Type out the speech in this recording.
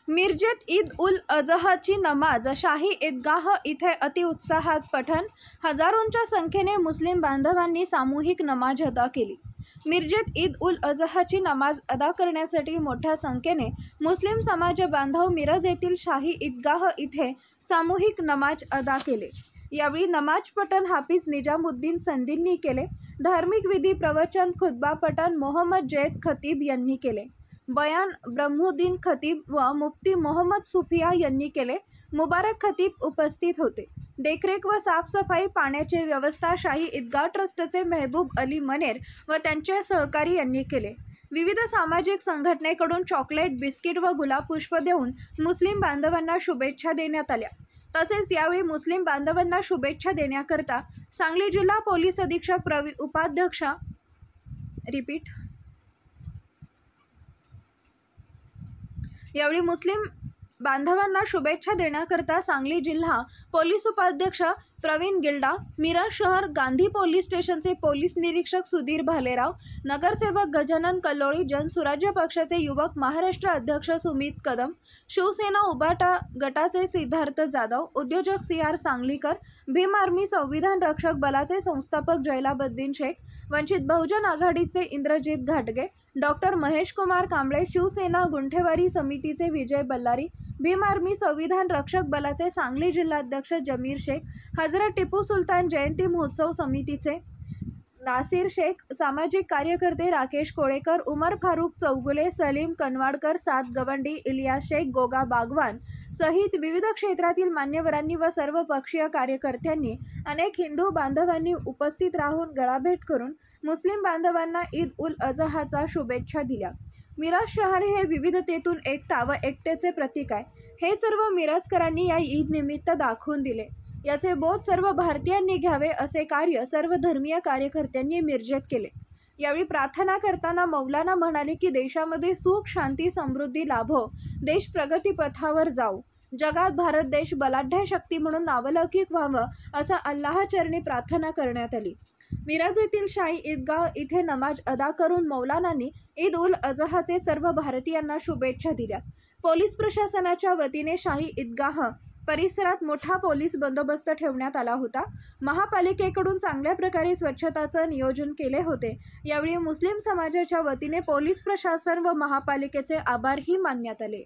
मिरजेत ईद उल अजहाची नमाज शाही ईदगाह इथे अतिउत्साहात पठण. हजारोंच्या संख्येने मुस्लिम बांधवांनी सामूहिक नमाज अदा केली. मिरजेत ईद उल अजहाची नमाज अदा करण्यासाठी मोठ्या संख्येने मुस्लिम समाज बांधव मिरज येथील शाही ईदगाह इथे सामूहिक नमाज अदा केले. यावेळी नमाज पठण हाफिज निजामुद्दीन संदींनी केले. धार्मिक विधी, प्रवचन, खुतबा पठण मोहम्मद जैद खतीब यांनी केले. बयान ब्रह्मुद्दीन खतीब व मुफ्ती मोहम्मद सुफिया यांनी केले. मुबारक खतीब उपस्थित होते. देखरेख व साफसफाई, पाण्याची व्यवस्था शाही ईदगाह ट्रस्टचे मेहबूब अली मनेर व त्यांचे सहकारी यांनी केले. विविध सामाजिक संघटनेकडून चॉकलेट, बिस्किट व गुलाब पुष्प देऊन मुस्लिम बांधवांना शुभेच्छा देण्यात आल्या. तसेच यावेळी मुस्लिम बांधवांना शुभेच्छा देण्याकरता सांगली जिल्हा पोलीस अधीक्षक उपाध्यक्ष यावेळी मुस्लिम बांधवांना शुभेच्छा देण्याकरता सांगली जिल्हा पोलीस उपाध्यक्ष प्रवीण गिल्डा, मिरज शहर गांधी पोलीस स्टेशनचे पोलीस निरीक्षक सुधीर भालेराव, नगरसेवक गजानन कल्लोळी, जनसुराज्य पक्षाचे युवक महाराष्ट्र अध्यक्ष सुमित कदम, शिवसेना उभाटा गटाचे सिद्धार्थ जाधव, उद्योजक CR सांगलीकर, भीम आर्मी संविधान रक्षक बलाचे संस्थापक जैलाबद्दीन शेख, वंचित बहुजन आघाडीचे इंद्रजित घाटगे, डॉक्टर महेश कुमार कांबळे, शिवसेना गुंठेवारी समितीचे विजय बल्लारी, भीम आर्मी संविधान रक्षक बलाचे सांगली जिल्हाध्यक्ष जमीर शेख, हजरत टिपू सुलतान जयंती महोत्सव समितीचे नासिर शेख, सामाजिक कार्यकर्ते राकेश कोळेकर, उमर फारूक चौगुले, सलीम कनवाडकर, साद गवंडी, इलियास शेख, गोगा बागवान सहित विविध क्षेत्रातील मान्यवरांनी व सर्व पक्षीय कार्यकर्त्यांनी अनेक हिंदू बांधवांनी उपस्थित राहून गळाभेट करून मुस्लिम बांधवांना ईद उल अजहाच्या शुभेच्छा दिल्या. मिरज शहर हे विविधतेतून एकता व एकतेचे प्रतीक आहे. हे सर्व मिरजकरांनी या ईद निमित्त दाखवून दिले. याचे बोध सर्व भारतीयांनी घ्यावे असे कार्य सर्व धर्मीय कार्यकर्त्यांनी मिरजेत केले. यावेळी प्रार्थना करताना मौलाना म्हणाले की देशामध्ये सुख, शांती, समृद्धी लाभो, देश प्रगतीपथावर जाऊ, जगात भारत देश बलाढ्य शक्ती म्हणून नावलौकिक व्हावं असं अल्लाहचरणी प्रार्थना करण्यात आली. मिरज येथील शाही ईदगाह इथे नमाज अदा करून मौलानांनी ईद उल अजहाचे सर्व भारतीयांना शुभेच्छा दिल्या. पोलीस प्रशासनाच्या वतीने शाही ईदगाह परिसरात मोठा पोलीस बंदोबस्त ठेवण्यात आला होता. महापालिकेकडून चांगल्या प्रकारे स्वच्छताचं नियोजन केले होते. यावेळी मुस्लिम समाजाच्या वतीने पोलीस प्रशासन व महापालिकेचे आभारही मानण्यात आले.